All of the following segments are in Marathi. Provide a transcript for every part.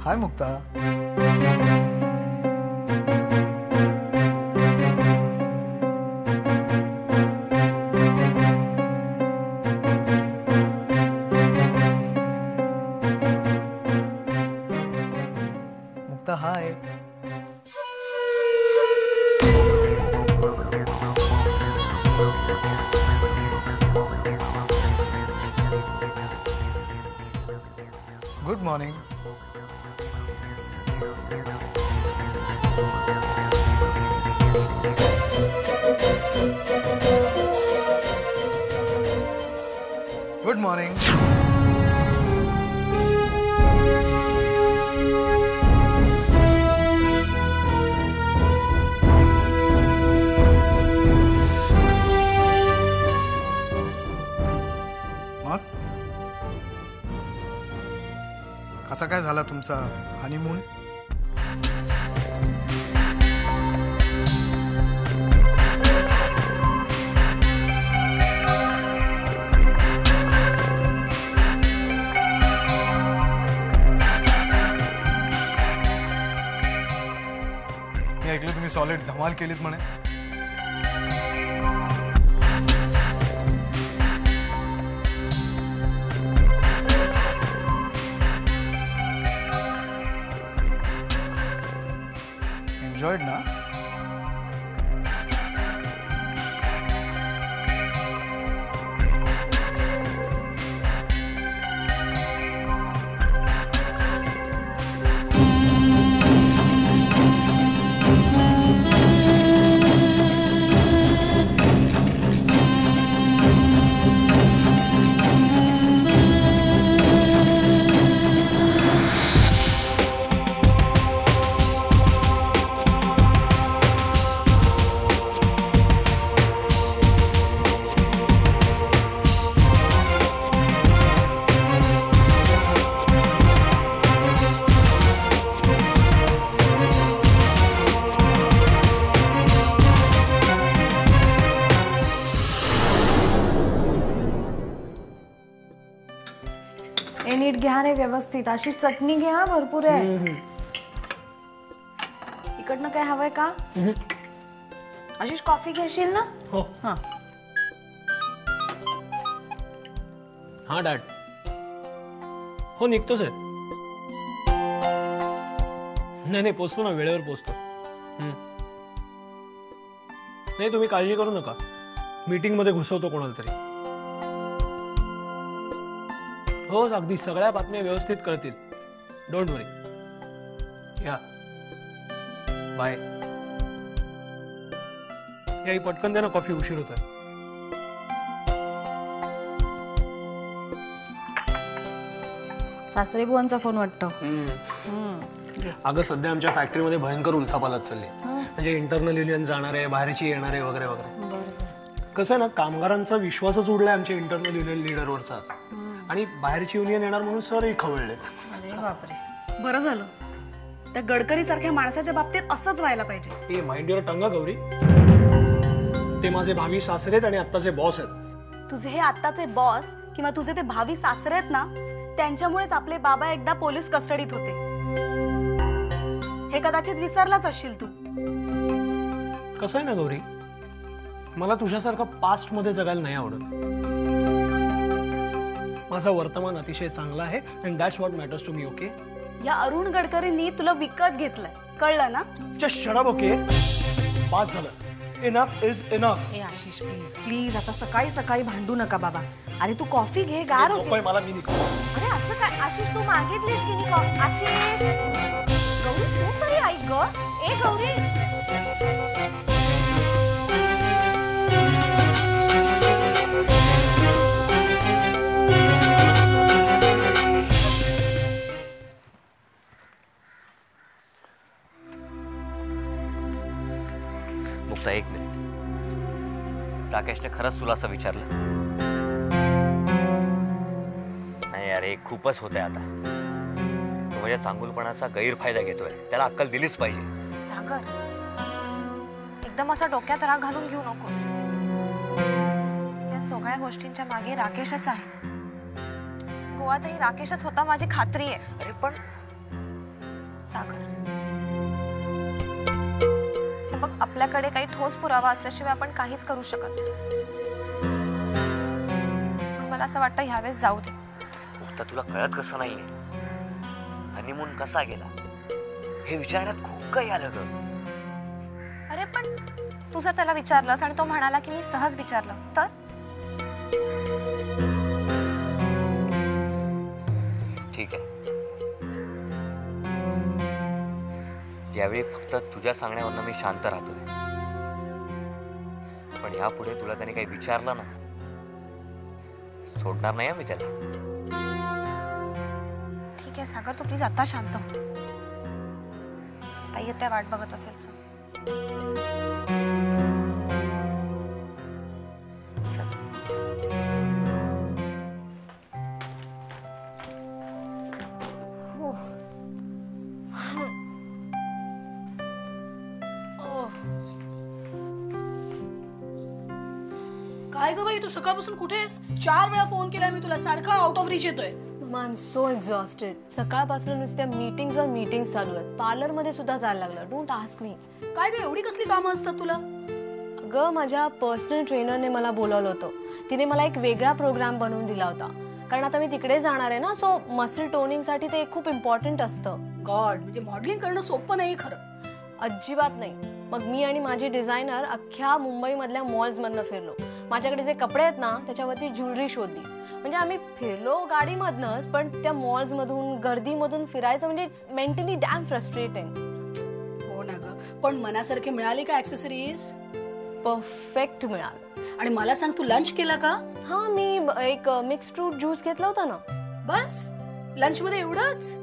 हाय Mukta. Mukta hi. Good morning. Good morning. मग कसा काय झाला तुमचा हनीमून? मी ऐकलं तुम्ही सॉलिड धमाल केलीत म्हणे. एन्जॉयड ना? नीट घ्या रे व्यवस्थित. अशी चटणी घ्या, भरपूर आहे. इकडनं काय हवंय का? आशिष कॉफी घेशील ना? हो. हा हा डॅड. हो निघतोच आहे. नाही पोचतो ना, वेळेवर पोचतो. नाही तुम्ही काळजी करू नका. मीटिंग मध्ये घुसवतो कोणाला तरी. हो अगदी सगळ्या बातम्या व्यवस्थित कळतील. डोंट वरी. या बाय. याही पटकन दे ना कॉफी, उशीर होतोय. सासरे बुवांचा फोन वाटतो. अगं सध्या आमच्या फॅक्टरीमध्ये भयंकर उलथापालथ चालली. म्हणजे इंटरनल युनियन जाणार आहे, बाहेरची येणार आहे वगैरे वगैरे. कसं आहे ना, कामगारांचा विश्वासच उडलाय आमच्या इंटरनल युनियन लीडरवरचा. आणि बाहेरची युनियन येणार म्हणून सरही खवळलेत. अरे बापरे. बरं झालं. त्या गडकरी सारख्या माणसाच्या बाबतीत असंच व्हायला पाहिजे. A mind your tongue Gauri. ते माझे भावी सासरे आहेत आणि आत्ताचे बॉस आहेत. तुझे हे आत्ताचे बॉस किंवा तुझे ते भावी सासरे आहेत ना, त्यांच्यामुळेच आपले बाबा एकदा पोलीस कस्टडीत होते. हे कदाचित विसरलाच असशील तू. कसं आहे ना गौरी, मला तुझ्यासारखं पास्ट मध्ये जगायला नाही आवडत. माझा वर्तमान अतिशय चांगला आहे and that's what matters to me. Okay. या अरुण गडकरींनी तुला विकत घेतलंय, कळलं ना? Just shut up. Okay pass झालं. Enough is enough. ए आशिष प्लीज प्लीज, आता सकाळी सकाळी भांडू नका बाबा. अरे तू कॉफी घे, गार होते. मला मी निघतो. अरे असं काय आशिष, तू मागितलीस की मी कॉफी. आशिष गौरी तू तरी ऐक ग. ए गौरी. मुक्ता एक मिनिट. राकेशने खरंच तुला असं विचारलं? नाही अरे खूपच होतंय आता. तो माझ्या चांगुलपणाचा गैरफायदा घेतोय. त्याला अक्कल दिलीच पाहिजे. सागर एकदम असा डोक्यात राग घालून घेऊ नकोस. या सगळ्या गोष्टींच्या मागे राकेशच आहे. गोवातही राकेशच होता, माझी खात्री आहे. अरे पण सागर, हे बघ, आपल्याकडे काही ठोस पुरावा असल्याशिवाय आपण काहीच करू शकत नाही. पण मला असं वाटतं ह्यावेळेस जाऊ दे. मुक्ता, तुला कळत कसं नाहीये? हनीमून कसा गेला हे विचारण्यात खूप काही आलं ग. अरे पण तू जर त्याला विचारलंस आणि तो म्हणाला की मी सहज विचारलं तर? ठीक आहे, यावेळी फक्त तुझ्या सांगण्यावरनं मी शांत राहतोय. पण यापुढे तुला त्याने काही विचारलं ना, सोडणार नाही मी त्याला. ठीक आहे सागर, तू प्लीज आता शांत हो. ताई त्या वाट बघत असेल तर. काय ग बाई, तू सकाळपासून कुठे आहेस? 4 वेळा फोन केला मी तुला, सारखा आउट ऑफ रीच येतोय. मम्मा, आय एम सो एक्झॉस्टेड. सकाळपासून नुसत्या मीटिंग्सवर मीटिंग्स चालू आहेत. पार्लरमध्ये सुद्धा जायला लागलं. Don't ask me. काय ग, एवढी कसली कामं असतात तुला? अगं, माझ्या पर्सनल ट्रेनरने मला बोलावलं होतं. तिने मला एक वेगळा प्रोग्राम बनवून दिला होता. कारण आता मी तिकडे जाणार आहे ना, सो मसल टोनिंगसाठी ते खूप इम्पॉर्टंट असतं. गॉड, म्हणजे मॉडेलिंग करणं सोपं नाही खरं. अजिबात नाही. मग मी आणि माझे डिझायनर अख्ख्या मुंबईमधल्या मॉल्समधनं फिरलो. माझ्याकडे जे कपडे आहेत ना, त्याच्यावरती ज्वेलरी शोधली. म्हणजे आम्ही फिरलो गाडीमधनंच, पण त्या मॉल्समधून गर्दीमधून फिरायचं म्हणजे इट्स मेंटली डॅम फ्रस्ट्रेटिंग. हो ना ग, पण मनासारखे मिळाले का ऍक्सेसरीज? परफेक्ट मिळालं. आणि मला सांग, तू लंच केला का? हा, मी एक मिक्स फ्रूट ज्यूस घेतला होता ना. बस लंच मध्ये एवढंच?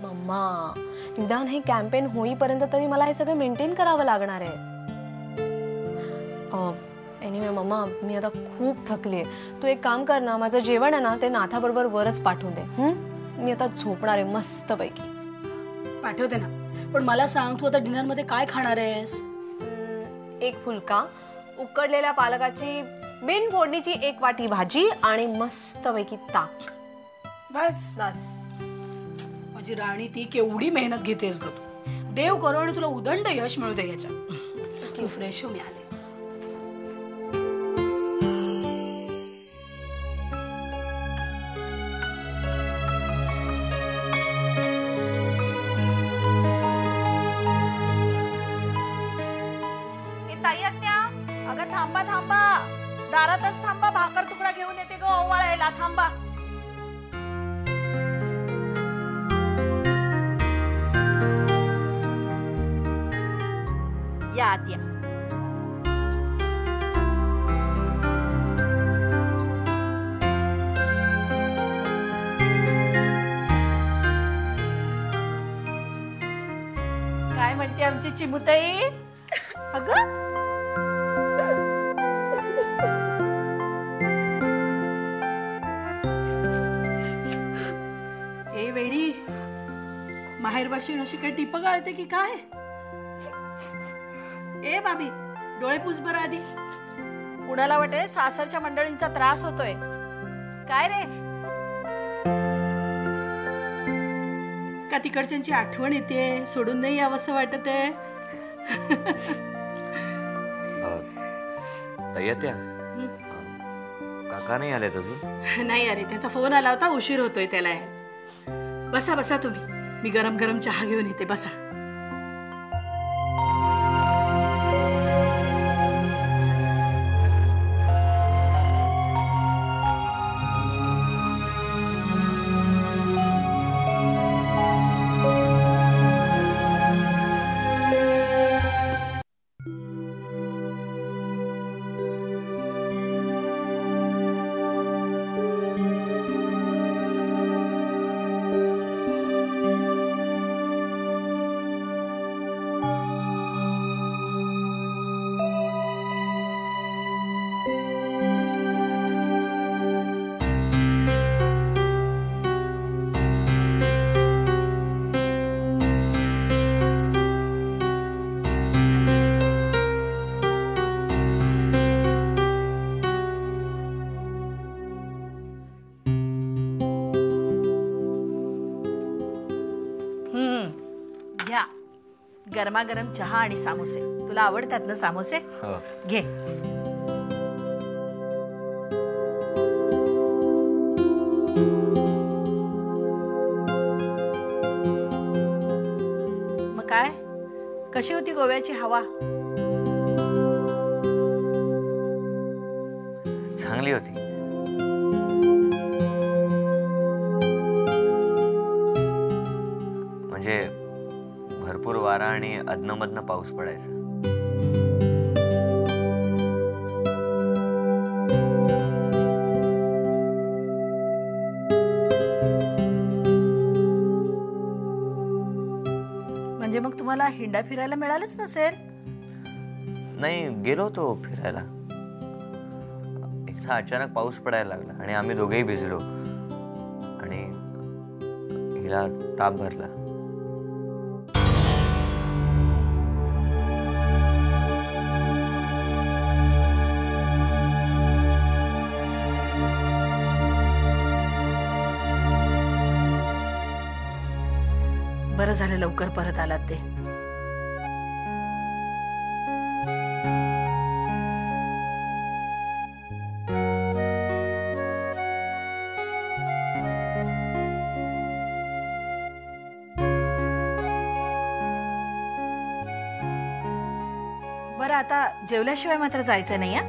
मम्मा, निदान हे कॅम्पेन होईपर्यंत तरी मला हे सगळं मेंटेन करावं लागणार आहे. एनिवे मम्मा, मी आता खूप थकलीये. तू एक काम कर ना, माझं जेवण आहे ना ते नाथाबरोबर वरच पाठवून दे. मी आता झोपणार आहे मस्त पैकी. पाठवते ना, पण मला सांग, तू आता डिनर मध्ये काय खाणार आहेस? एक फुलका, उकडलेल्या पालकाची बिन फोडणीची 1 वाटी भाजी आणि मस्त पैकी ताक. बस बस. माझी राणी, ती केवढी मेहनत घेतेस ग तू. देव करो आणि तुला उदंड यश मिळू दे याच्यात. तू फ्रेश हो, मी आले. ताई आत्या, अगं थांबा थांबा, दारातच थांबा. भाकर तुकडा घेऊन येते ग ओवाळायला. थांबा. या आत या. काय म्हणते आमची चिमुताई? अगं ए वेडी, माहेरबाशी अशी काय टिप गाळते की काय? ए बाबी, डोळे पुस बरं आधी. कुणाला वाटे सासरच्या मंडळींचा त्रास होतोय काय रे? का तिकडच्यांची आठवण येते, सोडून नाही यावंसं वाटत आहे? तयात्या, काका नाही आलेत अजून? नाही अरे, त्याचा फोन आला होता, उशीर होतोय त्याला. बसा बसा तुम्ही, मी गरम गरम चहा घेऊन येते. बसा. गरमागरम चहा आणि सामोसे. तुला आवडतात ना सामोसे? हो. घे. मग काय, कशी होती गोव्याची हवा? चांगली होती. म्हणजे भरपूर वारा आणि अदनमधनं पाऊस पडायचा. म्हणजे मग तुम्हाला हिंडा फिरायला मिळालंच नसेल? नाही, गेलो होतो फिरायला. एकदा अचानक पाऊस पडायला लागला आणि आम्ही दोघेही भिजलो आणि हिला ताप भरला. बरं झालं लवकर परत आलात ते. बरं, आता जेवल्याशिवाय मात्र जायचं नाही हा.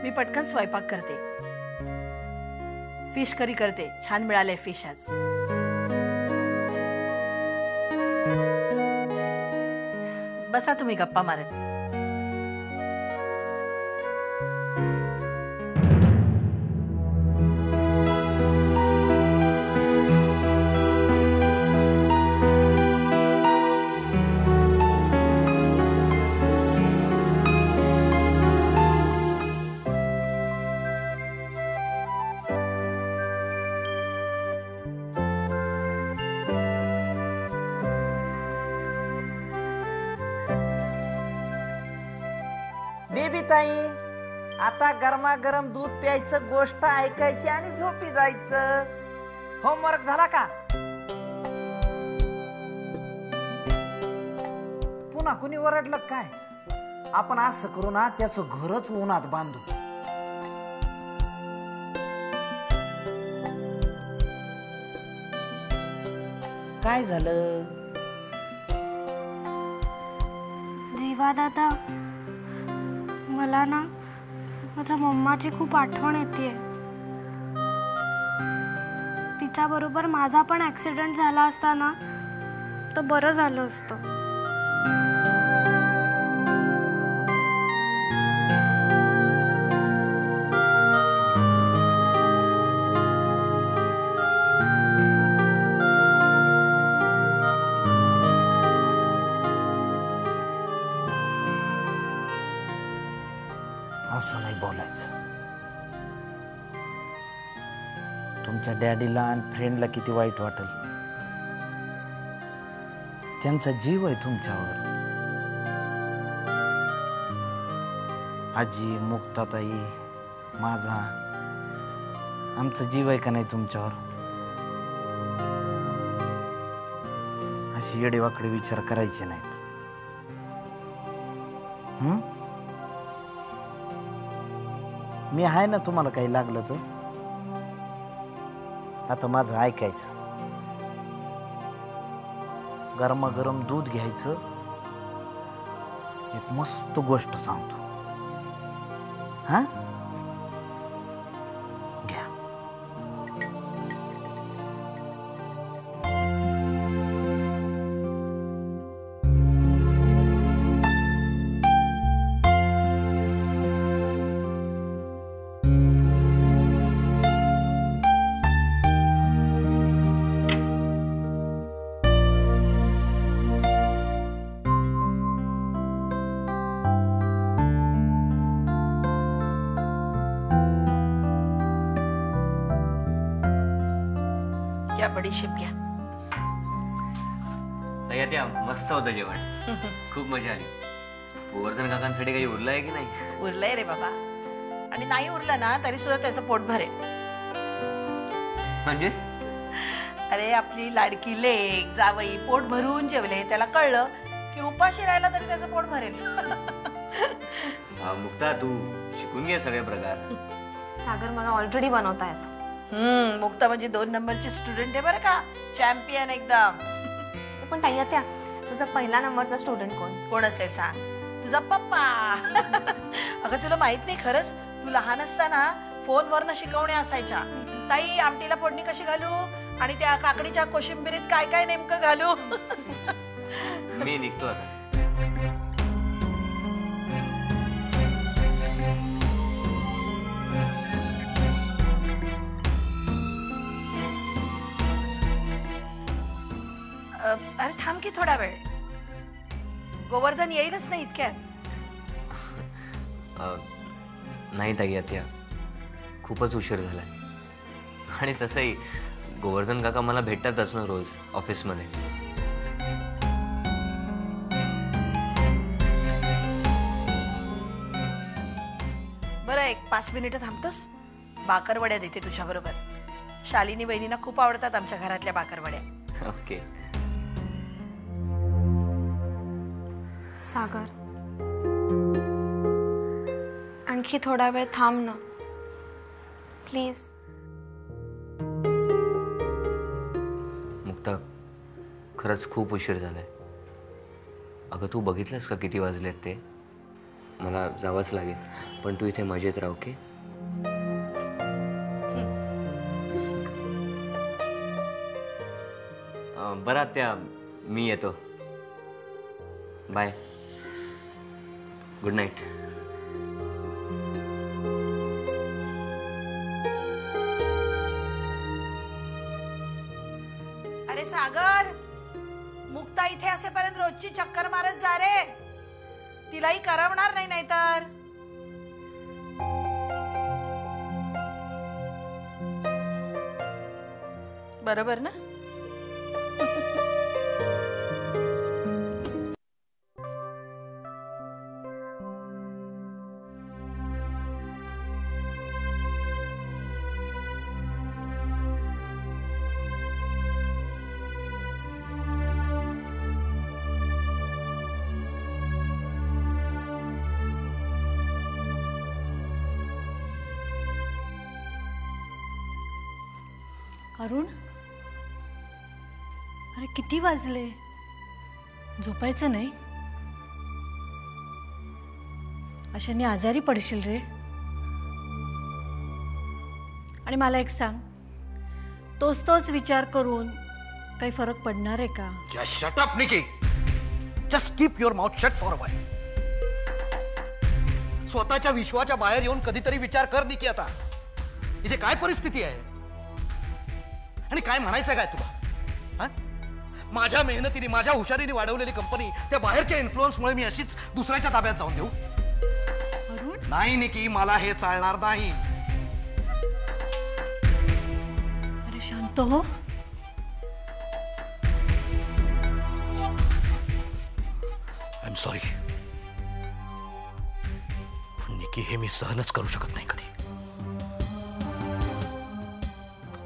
मी पटकन स्वयंपाक करते. फिश करी करते. छान मिळालंय फिश आज. बसा तुम्ही गप्पा मारत. बेबी ताई, आता गरमागरम दूध प्यायचं, गोष्ट ऐकायची आणि झोपी जायचं. होमवर्क झाला का? पुन्हा कुणी ओरडलं काय? आपण असं करू ना, त्याचं घरच उन्हात बांधू. काय झालं? जीवा दादा, मला ना माझ्या मम्माची खूप आठवण येते. तिच्या बरोबर माझा पण ऍक्सिडेंट झाला असता ना तर बरं झालं असतं. असं नाही बोलायचं. तुमच्या डॅडीला आणि फ्रेंडला किती वाईट वाटेल. त्यांचा जीव आहे तुमच्यावर. आजी, मुक्ताताई, माझा, आमचा जीव आहे का नाही तुमच्यावर. अशी येडेवाकडे विचार करायचे नाहीत. मी आहे ना, तुम्हाला काही लागलं तर. आता माझं ऐकायचं. गरमागरम दूध घ्यायचं. एक मस्त गोष्ट सांगतो. हा, घ्या. घ्या बडीशेप घ्या. त्या मस्त होतं जेवण. खूप मजा आली. गोवर्धन काकांसाठी काही उरलं आहे की नाही? उरलंय रे बाबा. आणि नाही उरलं ना तरी सुद्धा त्याचं पोट भरेल. म्हणजे अरे, आपली लाडकी लेक जावई पोट भरून जेवले, त्याला कळलं की की उपाशी राहिला तरी त्याचं पोट भरेल. मुक्ता तू शिकून घे सगळे प्रकार. सागर मला ऑलरेडी बनवता येतं. मुक्ता म्हणजे 2 नंबरची स्टुडंट आहे बरं का, चॅम्पियन एकदम. पण ताई त्या तुझा पहिला नंबरचा स्टुडंट कोण असेल सांग? तुझा पप्पा. अगं तुला माहित नाही खरंच, तू लहान असताना फोनवरनं शिकवण्या असायच्या. ताई आमटीला फोडणी कशी घालू आणि त्या काकडीच्या कोशिंबिरीत काय काय नेमकं घालू. मी निघतो आता. अरे थांब की थोडा वेळ. गोवर्धन येईलच नाही इतक्यात. नाही ताई आत्या, खूपच उशीर झालाय. आणि तसंही गोवर्धन काका मला भेटतातच ना रोज ऑफिसमध्ये. बरं 1-5 मिनिटं थांबतोस? बाकरवड्या देते तुझ्या बरोबर. शालिनी बहिणींना खूप आवडतात आमच्या घरातल्या बाकरवड्या. ओके. सागर आणखी थोडा वेळ थांब ना प्लीज. मुक्ता खरंच खूप उशीर झालाय. अगं तू बघितलंस का किती वाजलेत ते? मला जावंच लागेल, पण तू इथे मजेत राह. ओके? बरं त्या मी येतो. बाय. Good night. अरे सागर, मुक्ता इथे असेपर्यंत रोजची चक्कर मारत जा रे. तिलाही करमणार नाही नाहीतर. बरोबर ना? अरुण, अरे किती वाजले? झोपायचं नाही? अशाने आजारी पडशील रे. आणि मला एक सांग, तोच विचार करून काही फरक पडणार आहे का? Just shut up, Nikki. Just keep your mouth shut for a while. स्वतःच्या विश्वाच्या बाहेर येऊन कधीतरी विचार कर निकी. आता इथे काय परिस्थिती आहे आणि काय म्हणायचं काय तुला? माझ्या मेहनतीने माझ्या हुशारीने वाढवलेली कंपनी त्या बाहेरच्या इन्फ्लुअन्समुळे मी अशीच दुसऱ्याच्या ताब्यात जाऊन देऊ? नाही निकी, मला हे चालणार नाही. अरे शांत हो. I am sorry. निकी हे मी सहनच करू शकत नाही कधी.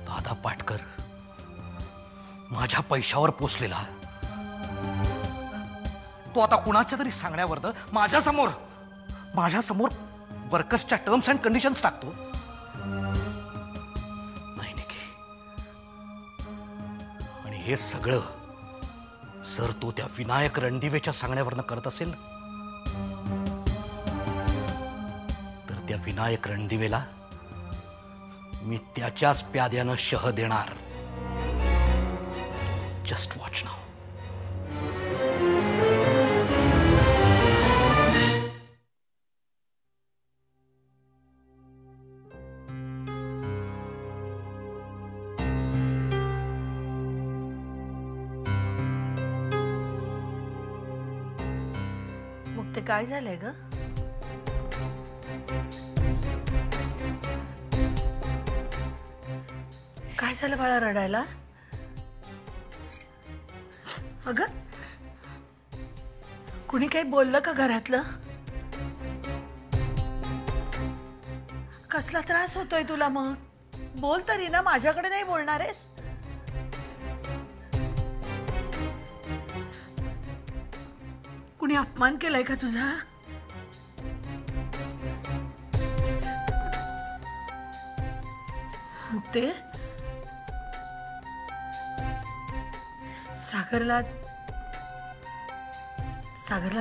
दादा पाटकर माझ्या पैशावर पोचलेला तो आता कुणाच्या तरी सांगण्यावर माझ्या समोर वर्कर्सच्या टर्म्स अँड कंडिशन्स टाकतो. नाही निकी, आणि हे सगळं जर तो त्या विनायक रणदिवेच्या सांगण्यावरनं करत असेल तर त्या विनायक रणदिवेला मी त्याच्याच प्याद्यानं शह देणार. Just watch now. मग ते काय झालंय ग? काय झालं बाळा रडायला? अगं कुणी काही बोललं का घरातलं? कसला त्रास होतोय तुला? मग बोल तरी ना, माझ्याकडे नाही बोलणार आहेस? कुणी अपमान केलाय का तुझा? मुक्ते, सागरला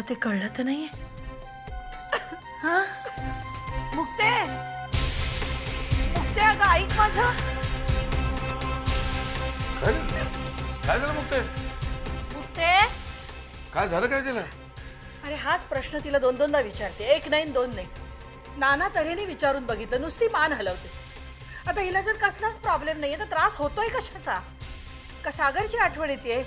ते कळलं तर नाहीये? हा? मुक्ते, अगं ऐक माझं. काय झालं मुक्ते? मुक्ते, काय झालं काय तिला? अरे हाच प्रश्न तिला 2-2दा विचारते, 1 नाही 2 नाही. नाना तऱ्हेने विचारून बघितलं, नुसती मान हलवते. आता हिला जर कसलाच प्रॉब्लेम नाहीये तर त्रास होतोय कशाचा? का सागरची आठवण येते?